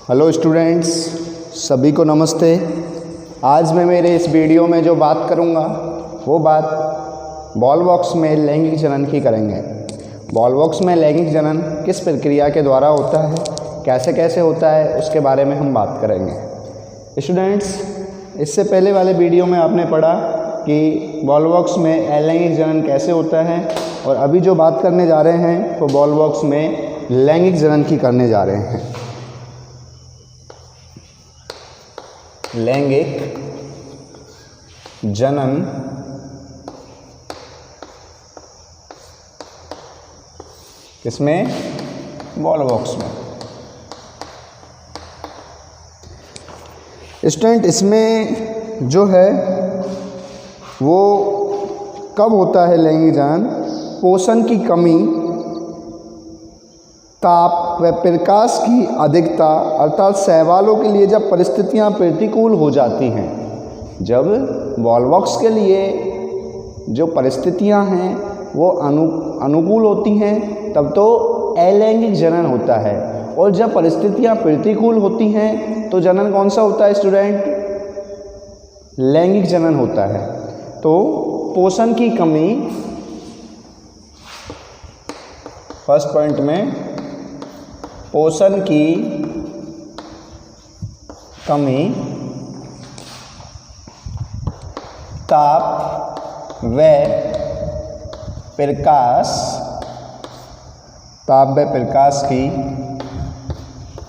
Hello students, सभी को नमस्ते। आज मैं मेरे इस वीडियो में जो बात करूंगा वो बात बॉल बॉक्स में लैंगिक जनन की करेंगे। बॉल बॉक्स में लैंगिक जनन किस प्रक्रिया के द्वारा होता है, कैसे कैसे होता है, उसके बारे में हम बात करेंगे। स्टूडेंट्स, इससे पहले वाले वीडियो में आपने पढ़ा कि बॉल बॉक्स में अलैंगिक जनन कैसे होता है, और अभी जो बात करने जा रहे हैं वो बॉल बॉक्स में लैंगिक जनन की करने जा रहे हैं। लैंगिक जनन किसमें? बॉल बॉक्स में। स्टूडेंट, इसमें जो है वो कब होता है लैंगिक जनन? पोषण की कमी, ताप व प्रकाश की अधिकता अर्थात शैवालों के लिए जब परिस्थितियां प्रतिकूल हो जाती हैं, जब बॉल बॉक्स के लिए जो परिस्थितियां हैं वो अनुकूल होती हैं, तब तो अलैंगिक जनन होता है। और जब परिस्थितियां प्रतिकूल होती हैं तो जनन कौन सा होता है स्टूडेंट? लैंगिक जनन होता है। तो पोषण की कमी, फर्स्ट पॉइंट में पोषण की कमी, ताप व प्रकाश, ताप व प्रकाश की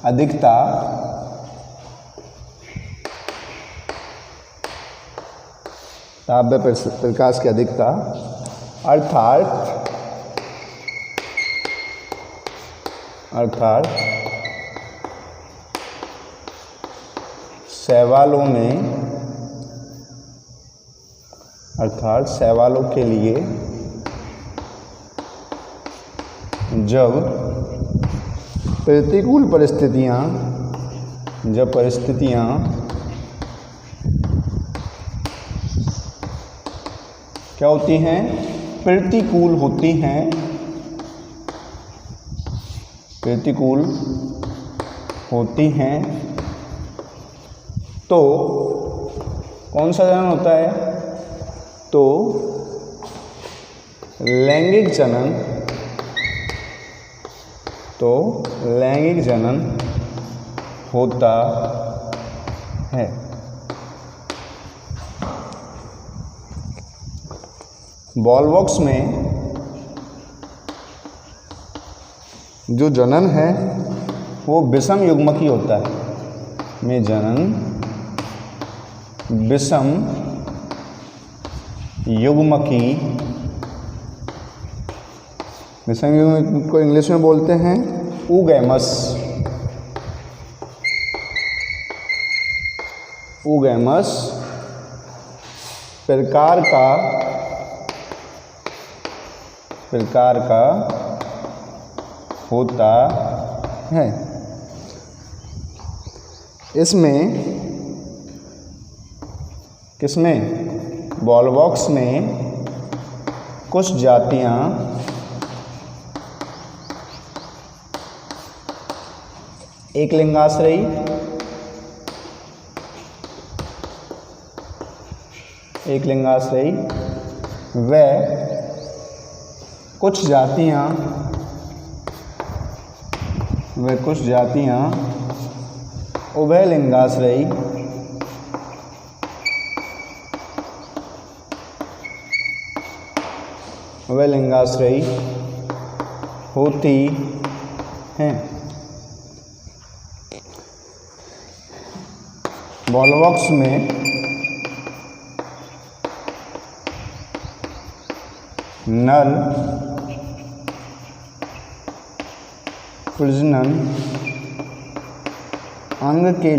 अधिकता, ताप व प्रकाश की अधिकता अर्थात शैवालों के लिए जब प्रतिकूल परिस्थितियां क्या होती हैं? प्रतिकूल होती हैं, तो कौन सा जनन होता है? तो लैंगिक जनन होता है। बॉल बॉक्स में जो जनन है वो विषम युग्मकी होता है। में जनन विषम युग्मकी को इंग्लिश में बोलते हैं ऊगैमस प्रकार का होता है। किसमें? बॉल बॉक्स में कुछ जातियां एक लिंगाश्रयी, व कुछ जातियां उभय लिंगाश्रयी होती हैं। बॉल बॉक्स में नर प्रजनन अंग के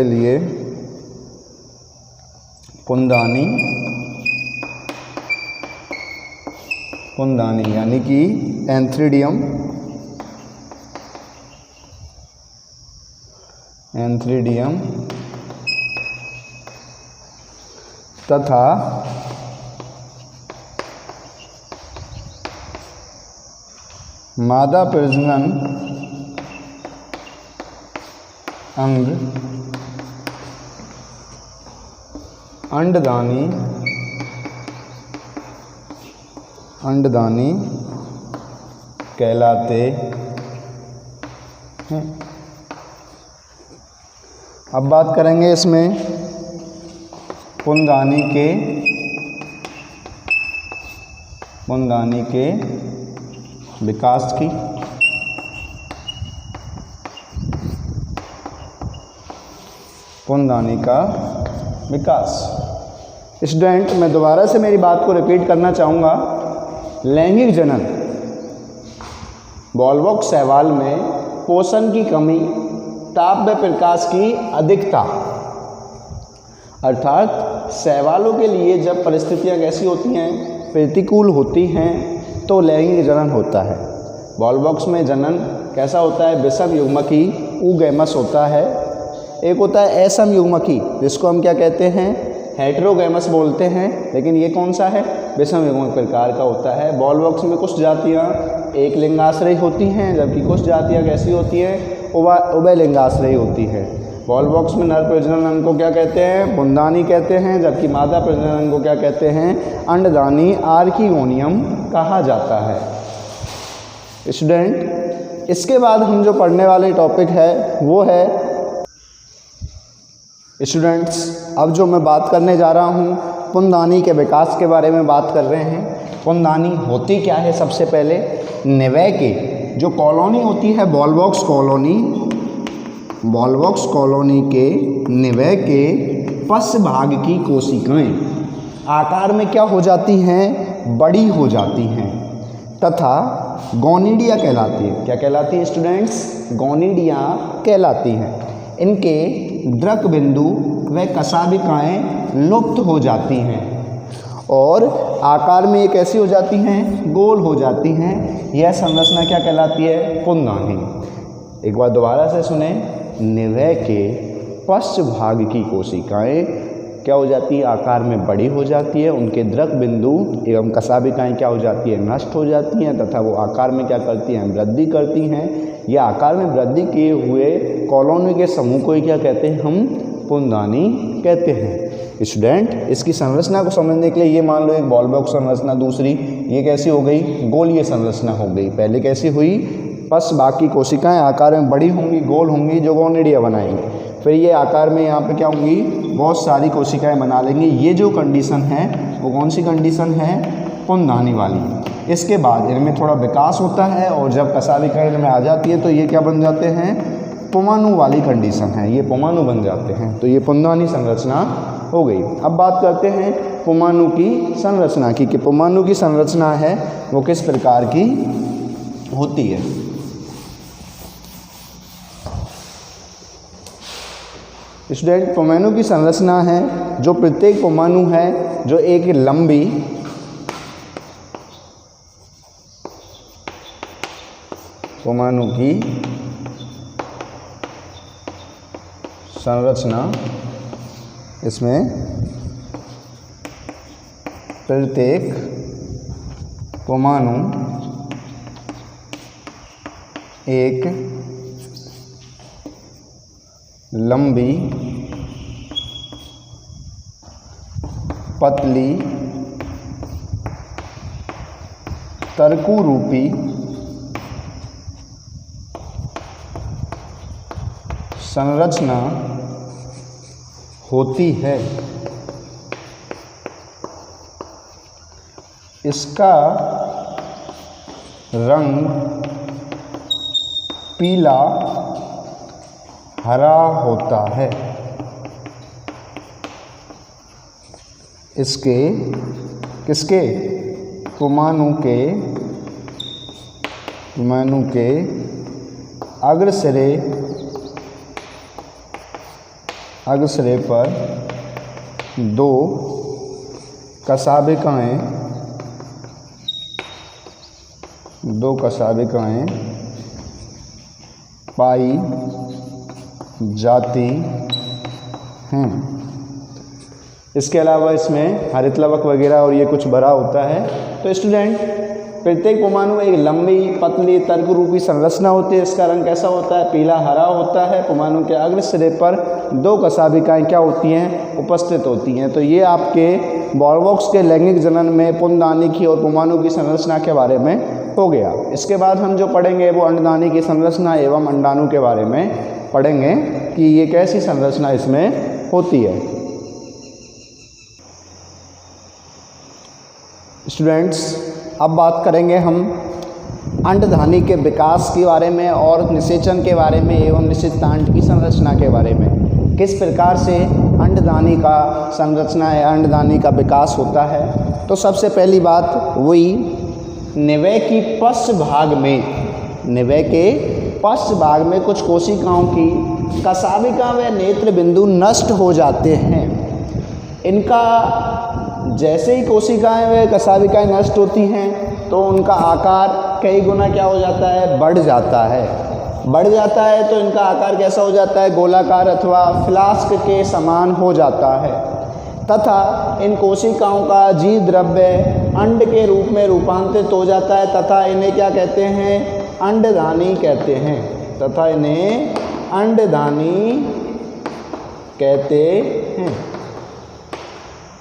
लिए कुंदानी यानी कि एंथ्रीडियम तथा मादा प्रजनन अंग अंडदानी कहलाते हैं। अब बात करेंगे इसमें पुंदानी के विकास की। पुंदानी का विकास। स्टूडेंट, मैं दोबारा से मेरी बात को रिपीट करना चाहूँगा। लैंगिक जनन वॉल्वॉक्स शैवाल में पोषण की कमी, ताप व प्रकाश की अधिकता, अर्थात शैवालों के लिए जब परिस्थितियाँ कैसी होती हैं, प्रतिकूल होती हैं, तो लैंगिक जनन होता है। वॉल्वॉक्स में जनन कैसा होता है? विषम युग्मकी ऊगैमस होता है। एक होता है असम युग्मकी, जिसको हम क्या कहते हैं? हेटेरोगैमस बोलते हैं। लेकिन ये कौन सा है? विषम युग्मक प्रकार का होता है। वॉल्वॉक्स में कुछ जातियाँ एक लिंगाश्रयी होती हैं, जबकि कुछ जातियाँ कैसी होती हैं? उभय लिंगाश्रयी होती है। वॉल्वॉक्स में नर प्रजनन अंग को क्या कहते हैं? पुंदानी कहते हैं, जबकि मादा प्रजनन अंग को क्या कहते हैं? अंडदानी आर्किगोनियम कहा जाता है। स्टूडेंट, इसके बाद हम जो पढ़ने वाले टॉपिक है वो है स्टूडेंट्स, अब जो मैं बात करने जा रहा हूँ पुंदानी के विकास के बारे में बात कर रहे हैं। पुंदानी होती क्या है? सबसे पहले निवय के जो कॉलोनी होती है वॉल्वॉक्स कॉलोनी के निवय के पश्च भाग की कोशिकाएं आकार में क्या हो जाती हैं? बड़ी हो जाती हैं तथा गोनिडिया कहलाती है। क्या कहलाती है स्टूडेंट्स? गोनिडिया कहलाती हैं। इनके द्रक बिंदु व कशाभिकाएँ लुप्त हो जाती हैं और आकार में ये कैसी हो जाती हैं? गोल हो जाती हैं। यह संरचना क्या कहलाती है? पुंदानी। एक बार दोबारा से सुने। निवय के पश्च भाग की कोशिकाएं क्या हो जाती है? आकार में बड़ी हो जाती है। उनके द्रक बिंदु एवं कशाभिकाएँ क्या हो जाती है? नष्ट हो जाती हैं तथा वो आकार में क्या करती हैं? वृद्धि करती हैं। यह आकार में वृद्धि किए हुए कॉलोनी के समूह को ही क्या कहते हैं? हम पुंदानी कहते हैं। स्टूडेंट, इसकी संरचना को समझने के लिए ये मान लो एक वॉल्वॉक्स संरचना, दूसरी ये कैसी हो गई? गोलीय संरचना हो गई। पहले कैसी हुई? पश्च भाग की कोशिकाएं आकार में बड़ी होंगी, गोल होंगी, जो गोनिडिया बनाएंगी। फिर ये आकार में यहाँ पे क्या होंगी? बहुत सारी कोशिकाएं बना लेंगी। ये जो कंडीशन है वो कौन सी कंडीशन है? पुंदानी वाली। इसके बाद इनमें थोड़ा विकास होता है और जब कशाभिकाएं में आ जाती है तो ये क्या बन जाते हैं? पुमाणु वाली कंडीशन है, ये पुमाणु बन जाते हैं। तो ये पुंदानी संरचना हो गई। अब बात करते हैं पुमाणु की संरचना की कि पुमाणु की संरचना है वो किस प्रकार की होती है। स्टूडेंट, पुमाणु की संरचना है जो प्रत्येक पुमाणु है जो एक लंबी पुमाणु की संरचना, इसमें प्रत्येक पुमाणु एक लंबी पतली तरकू रूपी संरचना होती है। इसका रंग पीला हरा होता है। इसके किसके? पुमाणु के अग्रसिरे पर दो कशाभिकाएं पाई जाती हैं। इसके अलावा इसमें हरित लवक वगैरह और ये कुछ भरा होता है। तो स्टूडेंट, प्रत्येक परमाणु एक लंबी पतली तर्क रूपी संरचना होती है। इसका रंग कैसा होता है? पीला हरा होता है। परमाणु के अग्र सिरे पर 2 कशाभिकाएँ क्या होती हैं? उपस्थित होती हैं। तो ये आपके बॉलवॉक्स के लैंगिक जनन में पुंजदानी की और परमाणु की संरचना के बारे में हो गया। इसके बाद हम जो पढ़ेंगे वो अंडदानी की संरचना एवं अंडाणु के बारे में पढ़ेंगे कि ये कैसी संरचना इसमें होती है। स्टूडेंट्स, अब बात करेंगे हम अंडधानी के विकास के बारे में और निषेचन के बारे में एवं निषेचतांड की संरचना के बारे में। किस प्रकार से अंडधानी का संरचना या अंडधानी का विकास होता है। तो सबसे पहली बात वही, निवय की पश्च भाग में, निवय के पश्च भाग में कुछ कोशिकाओं की कशाभिका व नेत्र बिंदु नष्ट हो जाते हैं। इनका जैसे ही कोशिकाएं व कशाभिकाएं नष्ट होती हैं तो उनका आकार कई गुना क्या हो जाता है? बढ़ जाता है। बढ़ जाता है तो इनका आकार कैसा हो जाता है? गोलाकार अथवा फ्लास्क के समान हो जाता है तथा इन कोशिकाओं का जीव द्रव्य अंड के रूप में रूपांतरित हो जाता है तथा इन्हें क्या कहते हैं? अंडधानी कहते हैं। तथा इन्हें अंडधानी कहते हैं।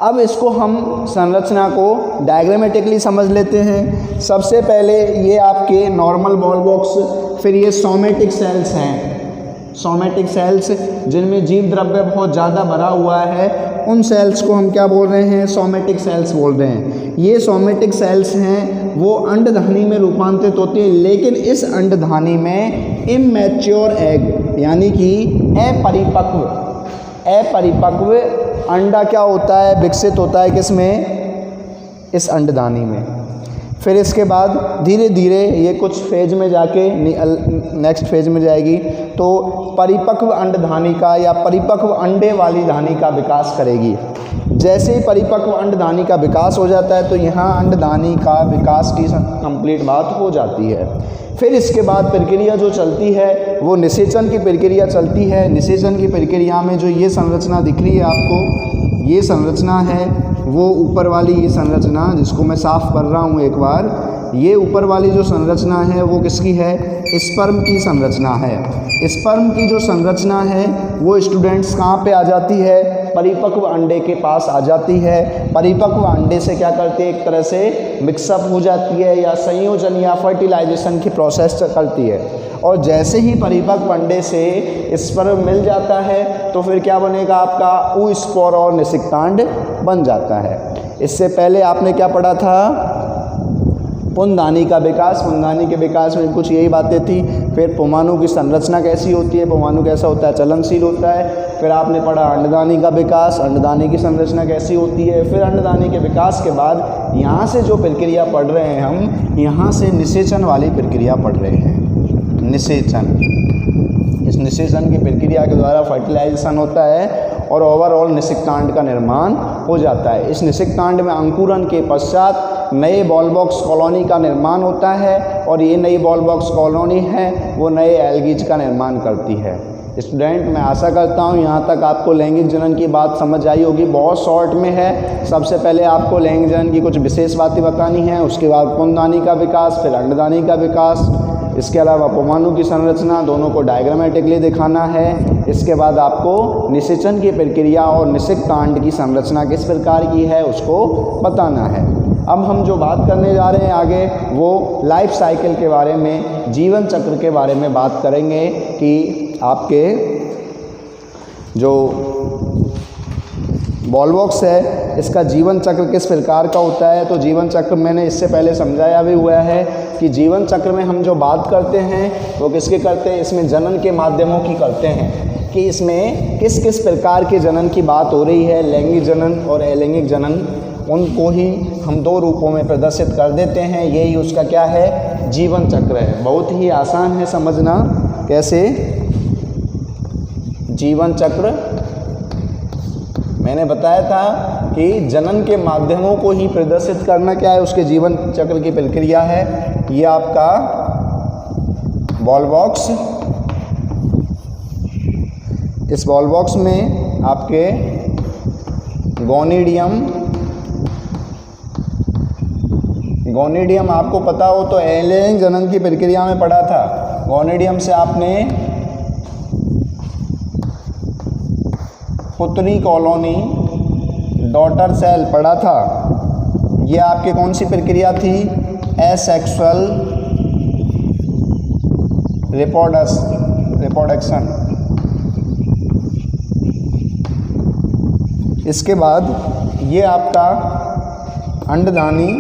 अब इसको हम संरचना को डायग्रामेटिकली समझ लेते हैं। सबसे पहले ये आपके नॉर्मल बॉलवॉक्स, फिर ये सोमेटिक सेल्स हैं। सोमेटिक सेल्स जिनमें जीव द्रव्य बहुत ज़्यादा भरा हुआ है, उन सेल्स को हम क्या बोल रहे हैं? सोमेटिक सेल्स बोल रहे हैं। ये सोमेटिक सेल्स हैं वो अंडधानी में रूपांतरित होती है, लेकिन इस अंडधानी में इमैच्योर एग यानी कि अपरिपक्व अंडा क्या होता है? विकसित होता है। किसमें? इस अंडधानी में। फिर इसके बाद धीरे धीरे ये कुछ फेज में जाके नेक्स्ट फेज में जाएगी तो परिपक्व अंडधानी का या परिपक्व अंडे वाली धानी का विकास करेगी। जैसे ही परिपक्व अंडधानी का विकास हो जाता है तो यहाँ अंडधानी का विकास की कंप्लीट बात हो जाती है। फिर इसके बाद प्रक्रिया जो चलती है वो निषेचन की प्रक्रिया चलती है। निषेचन की प्रक्रिया में जो ये संरचना दिख रही है आपको, ये संरचना है वो ऊपर वाली ये संरचना, जिसको मैं साफ कर रहा हूँ एक बार, ये ऊपर वाली जो संरचना है वो किसकी है? स्पर्म की संरचना है। स्पर्म की जो संरचना है वो स्टूडेंट्स कहाँ पे आ जाती है? परिपक्व अंडे के पास आ जाती है। परिपक्व अंडे से क्या करती है? एक तरह से मिक्सअप हो जाती है या संयोजन या फर्टिलाइजेशन की प्रोसेस करती है। और जैसे ही परिपक्व अंडे से स्पर्म मिल जाता है तो फिर क्या बनेगा आपका? oospore और निषिक्तांड बन जाता है। इससे पहले आपने क्या पढ़ा था? पुंजदानी का विकास। पुंजदानी के विकास में कुछ यही बातें थी। फिर परमाणु की संरचना कैसी होती है? परमाणु कैसा होता है? चलनशील होता है। फिर आपने पढ़ा अंडदानी का विकास, अंडदानी की संरचना कैसी होती है। फिर अंडदानी के विकास के बाद यहाँ से जो प्रक्रिया पढ़ रहे हैं हम, यहाँ से निषेचन वाली प्रक्रिया पढ़ रहे हैं। निषेचन, इस निषेचन की प्रक्रिया के द्वारा फर्टिलाइजेशन होता है और ओवरऑल निषिक्तांड का निर्माण हो जाता है। इस निषिक्तांड में अंकुरन के पश्चात नए बॉलवॉक्स कॉलोनी का निर्माण होता है और ये नई बॉलवॉक्स कॉलोनी है वो नए एल्गीज का निर्माण करती है। स्टूडेंट, मैं आशा करता हूँ यहाँ तक आपको लैंगिक जनन की बात समझ आई होगी। बहुत शॉर्ट में है। सबसे पहले आपको लैंगिक जनन की कुछ विशेष बातें बतानी हैं, उसके बाद पुंजदानी का विकास, फिर अंडदानी का विकास, इसके अलावा परमाणु की संरचना, दोनों को डायग्रामेटिकली दिखाना है। इसके बाद आपको निषेचन की प्रक्रिया और निषिक्तांड की संरचना किस प्रकार की है उसको बताना है। अब हम जो बात करने जा रहे हैं आगे वो लाइफ साइकिल के बारे में, जीवन चक्र के बारे में बात करेंगे कि आपके जो बॉलवॉक्स है इसका जीवन चक्र किस प्रकार का होता है। तो जीवन चक्र मैंने इससे पहले समझाया भी हुआ है कि जीवन चक्र में हम जो बात करते हैं वो किसके करते हैं? इसमें जनन के माध्यमों की करते हैं कि इसमें किस किस प्रकार के जनन की बात हो रही है। लैंगिक जनन और अलैंगिक जनन, उनको ही हम दो रूपों में प्रदर्शित कर देते हैं। यही उसका क्या है? जीवन चक्र है। बहुत ही आसान है समझना। कैसे? जीवन चक्र मैंने बताया था कि जनन के माध्यमों को ही प्रदर्शित करना क्या है, उसके जीवन चक्र की प्रक्रिया है। ये आपका बॉलवॉक्स, इस बॉलवॉक्स में आपके गोनिडियम आपको पता हो तो लैंगिक जनन की प्रक्रिया में पढ़ा था। गोनिडियम से आपने पुत्री कॉलोनी, डॉटर सेल पढ़ा था। ये आपके कौन सी प्रक्रिया थी? Asexual reproduction. इसके बाद ये आपका अंडदानी,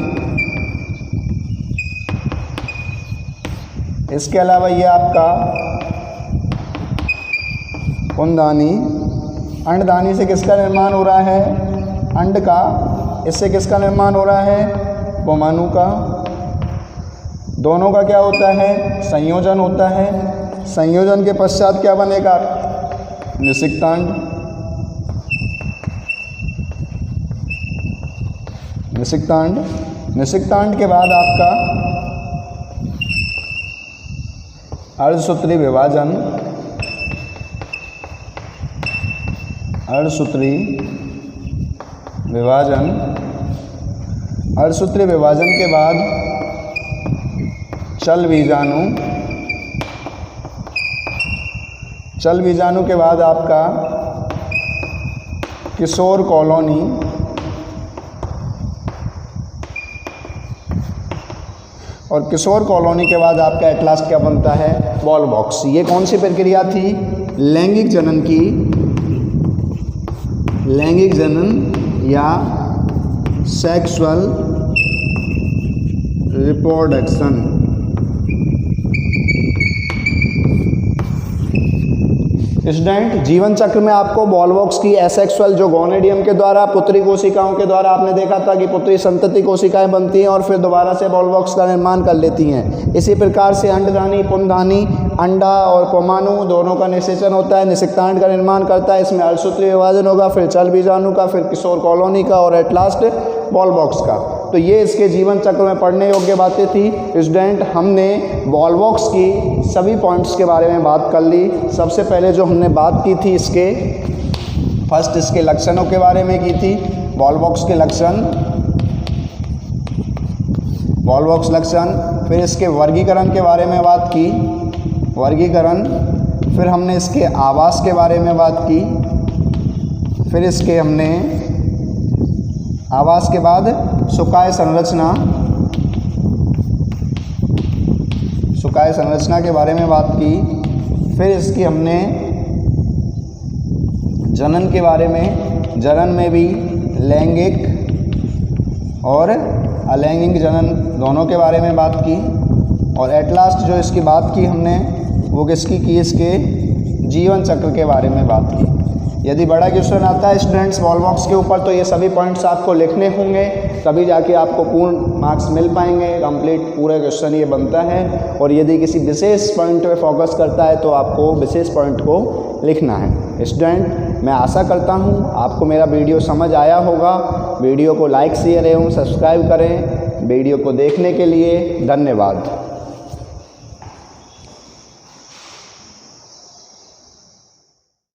इसके अलावा ये आपका पुंदानी। अंडदानी से किसका निर्माण हो रहा है? अंड का। इससे किसका निर्माण हो रहा है? परमाणु का। दोनों का क्या होता है? संयोजन होता है। संयोजन के पश्चात क्या बनेगा? निषिक्तांड। निषिक्तांड के बाद आपका अर्धसूत्री विभाजन। अर्धसूत्री विभाजन के बाद चल बीजाणु के बाद आपका किशोर कॉलोनी। और किशोर कॉलोनी के बाद आपका एट लास्ट क्या बनता है? Ball box. ये कौन सी प्रक्रिया थी? लैंगिक जनन की, लैंगिक जनन या सेक्सुअल रिप्रोडक्शन। स्टूडेंट, जीवन चक्र में आपको बॉल बॉक्स की एसेक्सुअल जो गोनिडियम के द्वारा पुत्री कोशिकाओं के द्वारा आपने देखा था कि पुत्री संतति कोशिकाएं बनती हैं और फिर दोबारा से बॉल बॉक्स का निर्माण कर लेती हैं। इसी प्रकार से अंडदानी, पुंदानी, अंडा और परमाणु दोनों का निषेचन होता है, निषिक्तांड का निर्माण करता है। इसमें अर्धसूत्री विभाजन होगा, फिर चल बीजाणु का, फिर किशोर कॉलोनी का और एट लास्ट बॉल बॉक्स का। तो ये इसके जीवन चक्र में पढ़ने योग्य बातें थी। स्टूडेंट, हमने बॉल बॉक्स की सभी पॉइंट्स के बारे में बात कर ली। सबसे पहले जो हमने बात की थी फर्स्ट इसके लक्षणों के बारे में की थी। बॉल बॉक्स के लक्षण, बॉल बॉक्स लक्षण। फिर इसके वर्गीकरण के बारे में बात की, वर्गीकरण। फिर हमने इसके आवास के बारे में बात की। फिर इसके हमने आवास के बाद सुकाय संरचना के बारे में बात की। फिर इसकी हमने जनन के बारे में, जनन में भी लैंगिक और अलैंगिक जनन दोनों के बारे में बात की। और एट लास्ट जो इसकी बात की हमने वो किसकी की? इसके जीवन चक्र के बारे में बात की। यदि बड़ा क्वेश्चन आता है स्टूडेंट्स बॉल बॉक्स के ऊपर तो ये सभी पॉइंट्स आपको लिखने होंगे, तभी जाके आपको पूर्ण मार्क्स मिल पाएंगे। कंप्लीट पूरा क्वेश्चन ये बनता है। और यदि किसी विशेष पॉइंट पे फोकस करता है तो आपको विशेष पॉइंट को लिखना है। स्टूडेंट, मैं आशा करता हूँ आपको मेरा वीडियो समझ आया होगा। वीडियो को लाइक शेयर एवं सब्सक्राइब करें। वीडियो को देखने के लिए धन्यवाद।